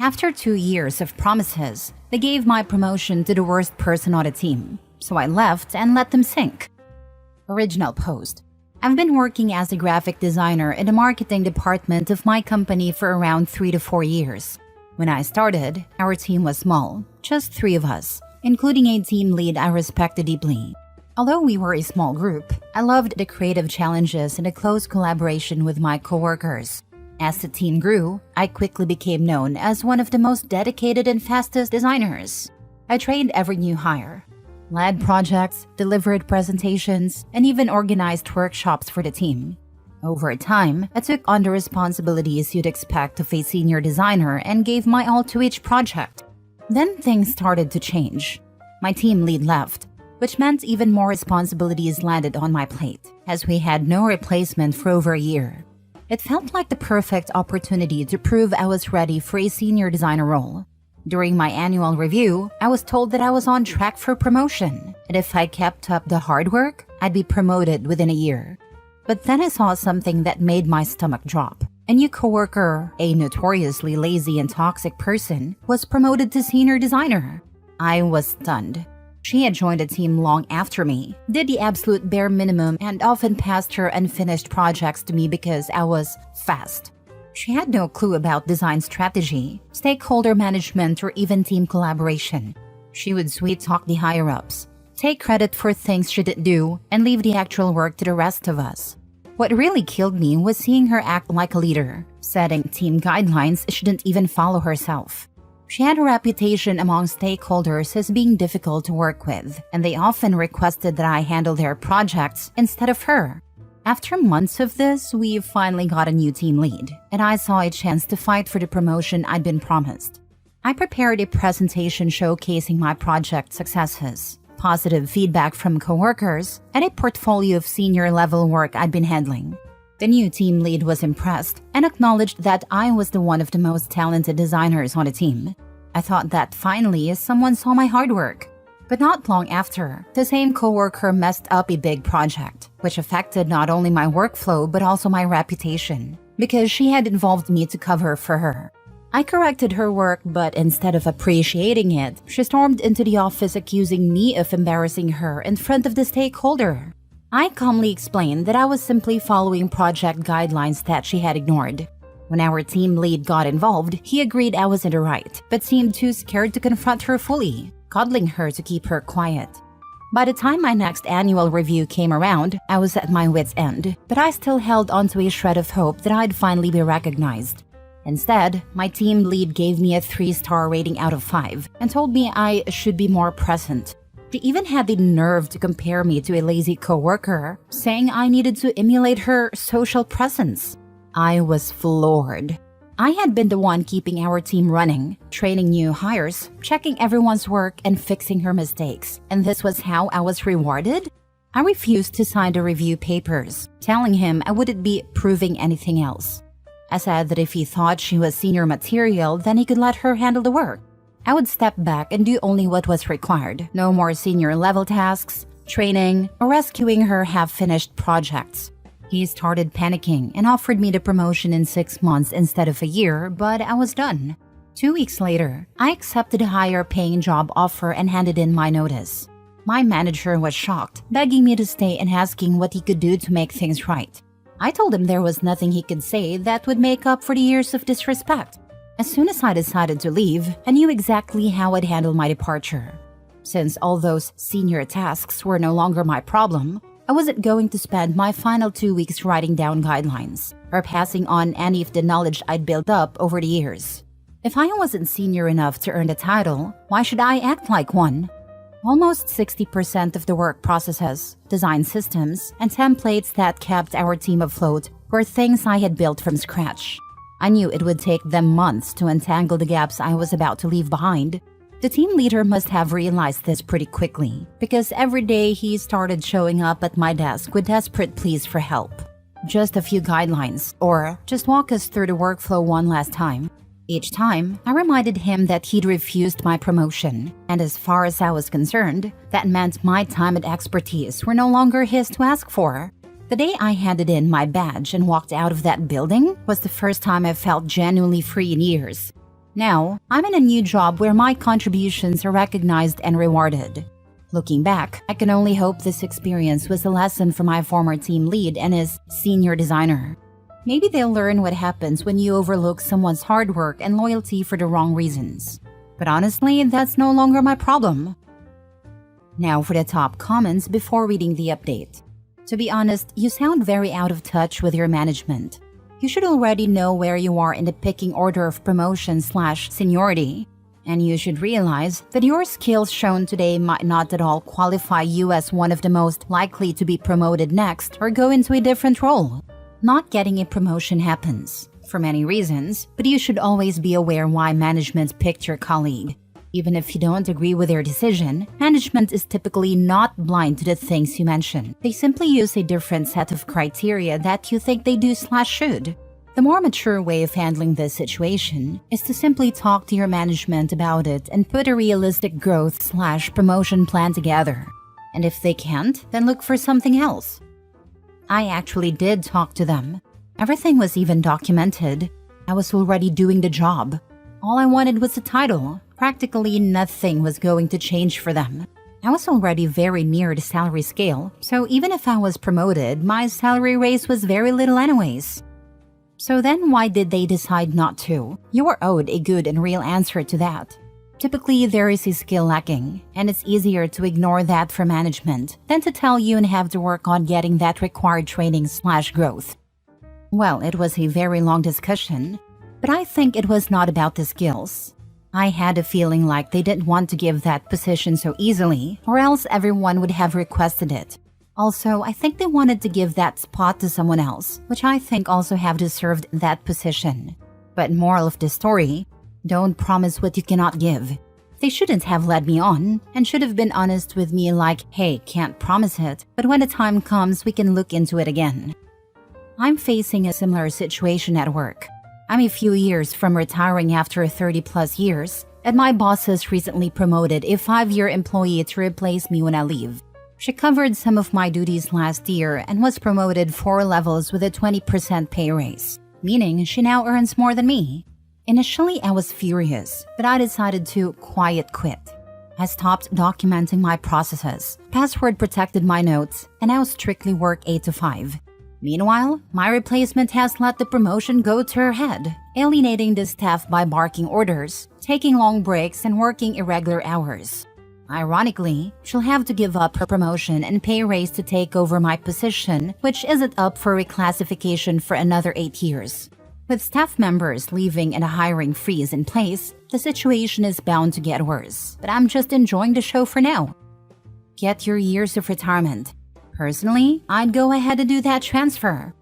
After 2 years of promises, they gave my promotion to the worst person on the team, so I left and let them sink. Original post. I've been working as a graphic designer in the marketing department of my company for around 3 to 4 years. When I started, our team was small, just 3 of us, including a team lead I respected deeply. Although we were a small group, I loved the creative challenges and the close collaboration with my coworkers. As the team grew, I quickly became known as one of the most dedicated and fastest designers. I trained every new hire, led projects, delivered presentations, and even organized workshops for the team. Over time, I took on the responsibilities you'd expect of a senior designer and gave my all to each project. Then things started to change. My team lead left, which meant even more responsibilities landed on my plate, as we had no replacement for over a year. It felt like the perfect opportunity to prove I was ready for a senior designer role. During my annual review, I was told that I was on track for promotion, and if I kept up the hard work, I'd be promoted within a year. But then I saw something that made my stomach drop. A new coworker, a notoriously lazy and toxic person, was promoted to senior designer. I was stunned. She had joined the team long after me, did the absolute bare minimum, and often passed her unfinished projects to me because I was fast. She had no clue about design strategy, stakeholder management, or even team collaboration. She would sweet-talk the higher-ups, take credit for things she didn't do, and leave the actual work to the rest of us. What really killed me was seeing her act like a leader, setting team guidelines she didn't even follow herself. She had a reputation among stakeholders as being difficult to work with, and they often requested that I handle their projects instead of her. After months of this, we finally got a new team lead, and I saw a chance to fight for the promotion I'd been promised. I prepared a presentation showcasing my project successes, positive feedback from coworkers, and a portfolio of senior-level work I'd been handling. The new team lead was impressed and acknowledged that I was one of the most talented designers on the team. I thought that finally someone saw my hard work. But not long after, the same coworker messed up a big project, which affected not only my workflow but also my reputation, because she had involved me to cover for her. I corrected her work, but instead of appreciating it, she stormed into the office accusing me of embarrassing her in front of the stakeholder. I calmly explained that I was simply following project guidelines that she had ignored. When our team lead got involved, he agreed I was in the right, but seemed too scared to confront her fully, coddling her to keep her quiet. By the time my next annual review came around, I was at my wit's end, but I still held onto a shred of hope that I'd finally be recognized. Instead, my team lead gave me a 3-star rating out of 5 and told me I should be more present. She even had the nerve to compare me to a lazy coworker, saying I needed to emulate her social presence. I was floored. I had been the one keeping our team running, training new hires, checking everyone's work, and fixing her mistakes, and this was how I was rewarded? I refused to sign the review papers, telling him I wouldn't be proving anything else. I said that if he thought she was senior material, then he could let her handle the work. I would step back and do only what was required. No more senior-level tasks, training, or rescuing her half-finished projects. He started panicking and offered me the promotion in 6 months instead of a year, but I was done. 2 weeks later, I accepted a higher-paying job offer and handed in my notice. My manager was shocked, begging me to stay and asking what he could do to make things right. I told him there was nothing he could say that would make up for the years of disrespect. As soon as I decided to leave, I knew exactly how I'd handle my departure. Since all those senior tasks were no longer my problem, I wasn't going to spend my final 2 weeks writing down guidelines or passing on any of the knowledge I'd built up over the years. If I wasn't senior enough to earn the title, why should I act like one? Almost 60% of the work processes, design systems, and templates that kept our team afloat were things I had built from scratch. I knew it would take them months to untangle the gaps I was about to leave behind. The team leader must have realized this pretty quickly, because every day he started showing up at my desk with desperate pleas for help. Just a few guidelines, or just walk us through the workflow one last time. Each time, I reminded him that he'd refused my promotion, and as far as I was concerned, that meant my time and expertise were no longer his to ask for. The day I handed in my badge and walked out of that building was the first time I felt genuinely free in years. Now, I'm in a new job where my contributions are recognized and rewarded. Looking back, I can only hope this experience was a lesson for my former team lead and his senior designer. Maybe they'll learn what happens when you overlook someone's hard work and loyalty for the wrong reasons. But honestly, that's no longer my problem. Now for the top comments before reading the update. To be honest, you sound very out of touch with your management. You should already know where you are in the picking order of promotion/seniority. And you should realize that your skills shown today might not at all qualify you as one of the most likely to be promoted next or go into a different role. Not getting a promotion happens, for many reasons, but you should always be aware why management picked your colleague. Even if you don't agree with their decision, management is typically not blind to the things you mention. They simply use a different set of criteria that you think they do/should. The more mature way of handling this situation is to simply talk to your management about it and put a realistic growth/promotion plan together. And if they can't, then look for something else. I actually did talk to them. Everything was even documented. I was already doing the job. All I wanted was a title. Practically nothing was going to change for them. I was already very near the salary scale, so even if I was promoted, my salary raise was very little anyways. So then why did they decide not to? You are owed a good and real answer to that. Typically, there is a skill lacking, and it's easier to ignore that for management than to tell you and have to work on getting that required training/growth. Well, it was a very long discussion, but I think it was not about the skills. I had a feeling like they didn't want to give that position so easily, or else everyone would have requested it. Also, I think they wanted to give that spot to someone else, which I think also have deserved that position. But moral of the story, don't promise what you cannot give. They shouldn't have led me on, and should have been honest with me like, hey, can't promise it, but when the time comes, we can look into it again. I'm facing a similar situation at work. I'm a few years from retiring after 30+ years, and my boss has recently promoted a 5-year employee to replace me when I leave. She covered some of my duties last year and was promoted 4 levels with a 20% pay raise, meaning she now earns more than me. Initially, I was furious, but I decided to quiet quit. I stopped documenting my processes, password protected my notes, and now strictly work 8 to 5. Meanwhile, my replacement has let the promotion go to her head, alienating the staff by barking orders, taking long breaks, and working irregular hours. Ironically, she'll have to give up her promotion and pay raise to take over my position, which isn't up for reclassification for another 8 years. With staff members leaving and a hiring freeze in place, the situation is bound to get worse, but I'm just enjoying the show for now. Get your years of retirement. Personally, I'd go ahead and do that transfer.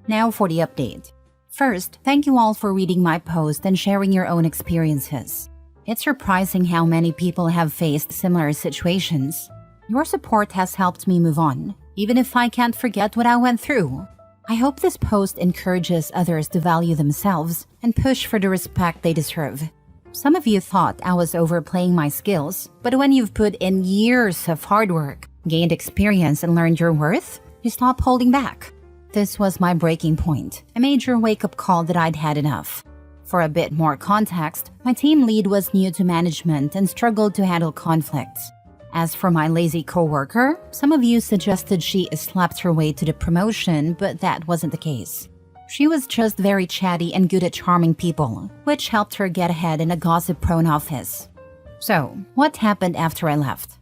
Now for the update. First, thank you all for reading my post and sharing your own experiences. It's surprising how many people have faced similar situations. Your support has helped me move on, even if I can't forget what I went through. I hope this post encourages others to value themselves and push for the respect they deserve. Some of you thought I was overplaying my skills, but when you've put in years of hard work, gained experience, and learned your worth, you stop holding back. This was my breaking point, a major wake-up call that I'd had enough. For a bit more context, my team lead was new to management and struggled to handle conflicts. As for my lazy coworker, some of you suggested she slept her way to the promotion, but that wasn't the case. She was just very chatty and good at charming people, which helped her get ahead in a gossip-prone office. So, what happened after I left?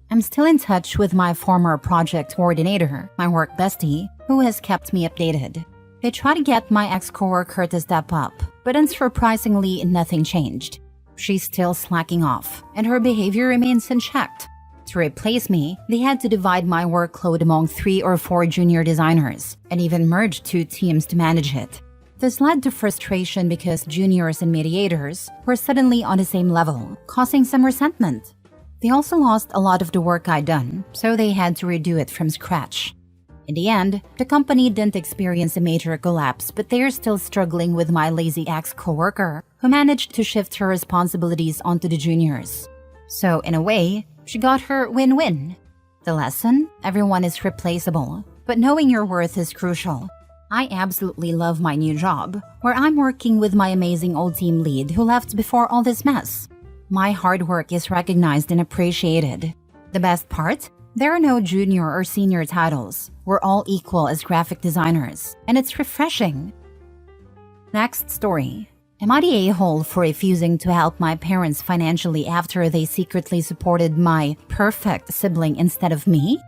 I'm still in touch with my former project coordinator, my work bestie, who has kept me updated. They try to get my ex-coworker to step up, but unsurprisingly, nothing changed. She's still slacking off, and her behavior remains unchecked. To replace me, they had to divide my workload among 3 or 4 junior designers, and even merge 2 teams to manage it. This led to frustration because juniors and mediators were suddenly on the same level, causing some resentment. They also lost a lot of the work I'd done, so they had to redo it from scratch. In the end, the company didn't experience a major collapse, but they're still struggling with my lazy ex-coworker, who managed to shift her responsibilities onto the juniors. So, in a way, she got her win-win. The lesson? Everyone is replaceable, but knowing your worth is crucial. I absolutely love my new job, where I'm working with my amazing old team lead who left before all this mess. My hard work is recognized and appreciated. The best part? There are no junior or senior titles. We're all equal as graphic designers, and it's refreshing. Next story. Am I the a-hole for refusing to help my parents financially after they secretly supported my perfect sibling instead of me?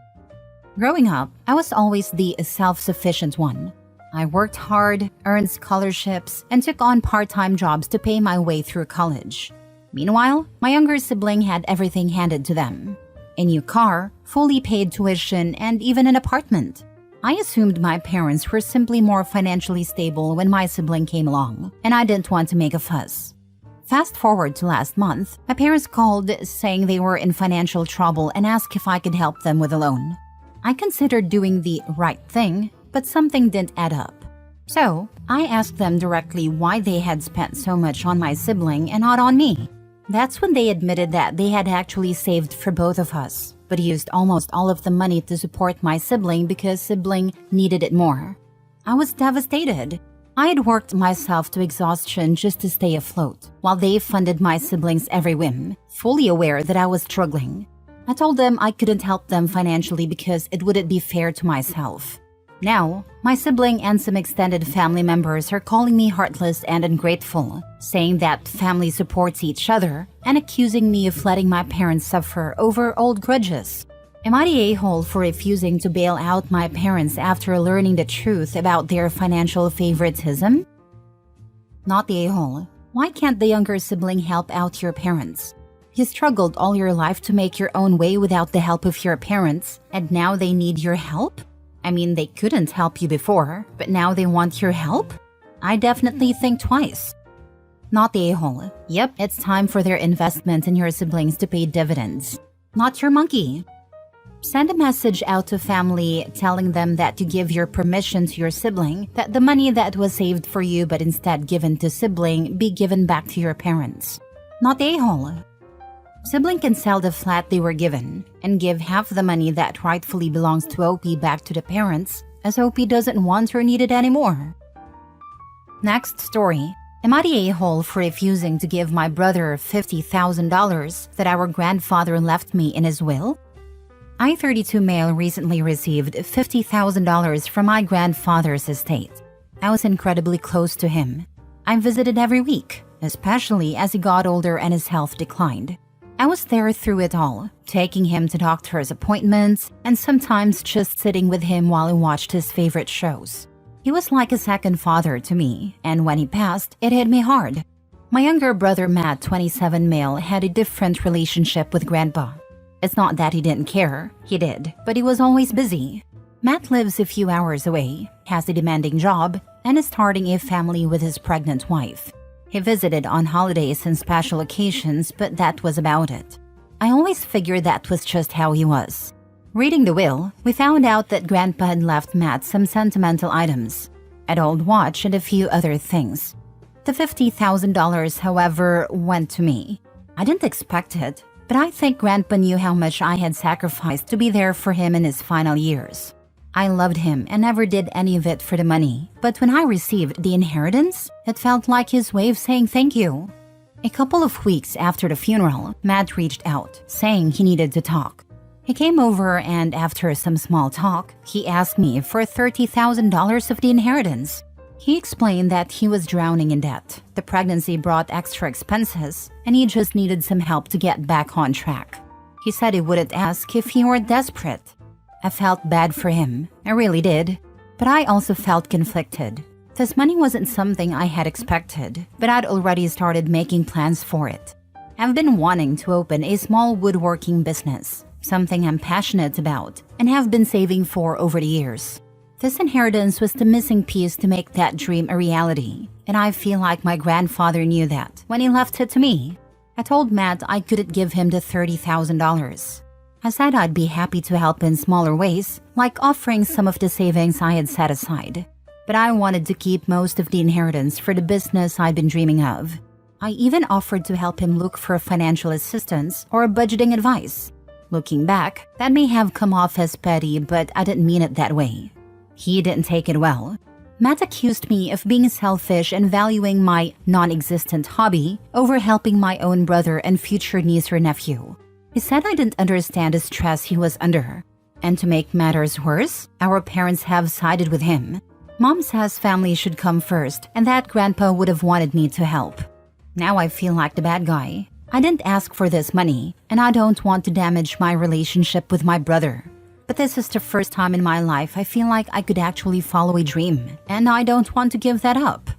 Growing up, I was always the self-sufficient one. I worked hard, earned scholarships, and took on part-time jobs to pay my way through college. Meanwhile, my younger sibling had everything handed to them. A new car, fully paid tuition, and even an apartment. I assumed my parents were simply more financially stable when my sibling came along, and I didn't want to make a fuss. Fast forward to last month, my parents called saying they were in financial trouble and asked if I could help them with a loan. I considered doing the right thing, but something didn't add up. So, I asked them directly why they had spent so much on my sibling and not on me. That's when they admitted that they had actually saved for both of us, but used almost all of the money to support my sibling because sibling needed it more. I was devastated. I had worked myself to exhaustion just to stay afloat, while they funded my siblings' every whim, fully aware that I was struggling. I told them I couldn't help them financially because it wouldn't be fair to myself. Now, my sibling and some extended family members are calling me heartless and ungrateful, saying that family supports each other and accusing me of letting my parents suffer over old grudges. Am I the a-hole for refusing to bail out my parents after learning the truth about their financial favoritism? Not the a-hole. Why can't the younger sibling help out your parents? You struggled all your life to make your own way without the help of your parents, and now they need your help? I mean, they couldn't help you before, but now they want your help? I definitely think twice. Not the a-hole. Yep, it's time for their investment in your siblings to pay dividends. Not your monkey. Send a message out to family telling them that you give your permission to your sibling that the money that was saved for you but instead given to sibling be given back to your parents. Not the a-hole. Sibling can sell the flat they were given and give half the money that rightfully belongs to OP back to the parents, as OP doesn't want or need it anymore. Next story. Am I the a-hole for refusing to give my brother $50,000 that our grandfather left me in his will? I-32 male recently received $50,000 from my grandfather's estate. I was incredibly close to him. I visited every week, especially as he got older and his health declined. I was there through it all, taking him to doctor's appointments and sometimes just sitting with him while he watched his favorite shows. He was like a second father to me, and when he passed, it hit me hard. My younger brother Matt, 27 male, had a different relationship with Grandpa. It's not that he didn't care, he did, but he was always busy. Matt lives a few hours away, has a demanding job, and is starting a family with his pregnant wife. He visited on holidays and special occasions, but that was about it. I always figured that was just how he was. Reading the will, we found out that Grandpa had left Matt some sentimental items, an old watch and a few other things. The $50,000, however, went to me. I didn't expect it, but I think Grandpa knew how much I had sacrificed to be there for him in his final years. I loved him and never did any of it for the money, but when I received the inheritance, it felt like his way of saying thank you. A couple of weeks after the funeral, Matt reached out, saying he needed to talk. He came over and after some small talk, he asked me for $30,000 of the inheritance. He explained that he was drowning in debt, the pregnancy brought extra expenses, and he just needed some help to get back on track. He said he wouldn't ask if he were desperate. I felt bad for him, I really did, but I also felt conflicted. This money wasn't something I had expected, but I'd already started making plans for it. I've been wanting to open a small woodworking business, something I'm passionate about, and have been saving for over the years. This inheritance was the missing piece to make that dream a reality, and I feel like my grandfather knew that when he left it to me. I told Matt I couldn't give him the $30,000. I said I'd be happy to help in smaller ways, like offering some of the savings I had set aside. But I wanted to keep most of the inheritance for the business I'd been dreaming of. I even offered to help him look for financial assistance or budgeting advice. Looking back, that may have come off as petty, but I didn't mean it that way. He didn't take it well. Matt accused me of being selfish and valuing my non-existent hobby over helping my own brother and future niece or nephew. He said I didn't understand the stress he was under. And to make matters worse, our parents have sided with him. Mom says family should come first and that Grandpa would have wanted me to help. Now I feel like the bad guy. I didn't ask for this money, and I don't want to damage my relationship with my brother. But this is the first time in my life I feel like I could actually follow a dream, and I don't want to give that up.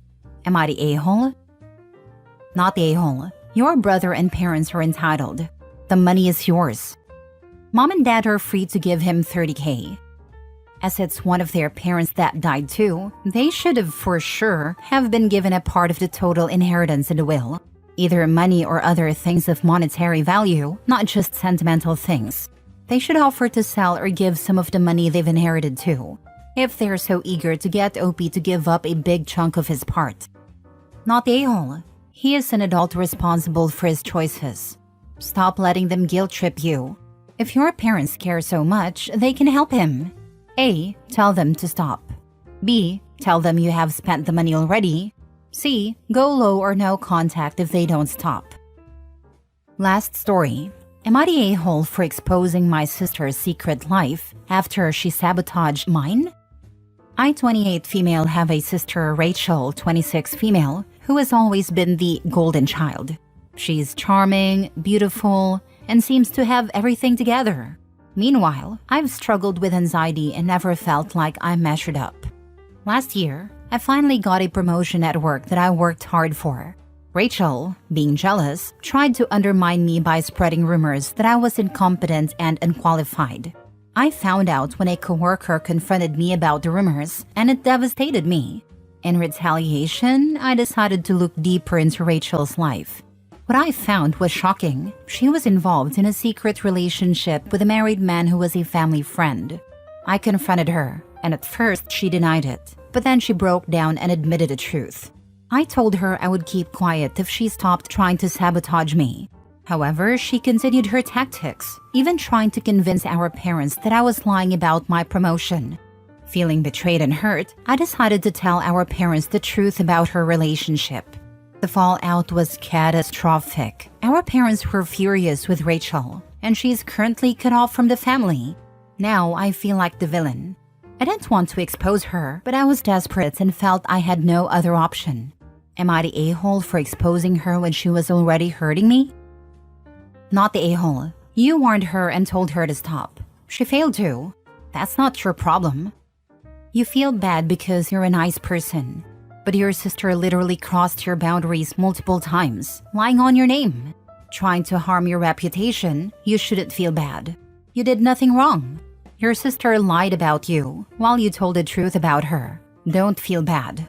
Am I the a-hole? Not the a-hole. Your brother and parents are entitled. The money is yours. Mom and Dad are free to give him $30,000. As it's one of their parents that died too, they should have for sure have been given a part of the total inheritance in the will. Either money or other things of monetary value, not just sentimental things. They should offer to sell or give some of the money they've inherited too, if they're so eager to get OP to give up a big chunk of his part. Not the a-hole. He is an adult responsible for his choices. Stop letting them guilt trip you. If your parents care so much, they can help him. A. Tell them to stop. B. Tell them you have spent the money already. C. Go low or no contact if they don't stop. Last story. Am I the a-hole for exposing my sister's secret life after she sabotaged mine? I, 28 female, have a sister, Rachel, 26 female, who has always been the golden child. She's charming, beautiful, and seems to have everything together. Meanwhile, I've struggled with anxiety and never felt like I measured up. Last year, I finally got a promotion at work that I worked hard for. Rachel, being jealous, tried to undermine me by spreading rumors that I was incompetent and unqualified. I found out when a coworker confronted me about the rumors, and it devastated me. In retaliation, I decided to look deeper into Rachel's life. What I found was shocking. She was involved in a secret relationship with a married man who was a family friend. I confronted her, and at first she denied it. But then she broke down and admitted the truth. I told her I would keep quiet if she stopped trying to sabotage me. However, she continued her tactics, even trying to convince our parents that I was lying about my promotion. Feeling betrayed and hurt, I decided to tell our parents the truth about her relationship. The fallout was catastrophic. Our parents were furious with Rachel, and she's currently cut off from the family. Now I feel like the villain. I didn't want to expose her, but I was desperate and felt I had no other option. Am I the a-hole for exposing her when she was already hurting me? Not the a-hole. You warned her and told her to stop. She failed to. That's not your problem. You feel bad because you're a nice person, but your sister literally crossed your boundaries multiple times, lying on your name. Trying to harm your reputation, you shouldn't feel bad. You did nothing wrong. Your sister lied about you while you told the truth about her. Don't feel bad.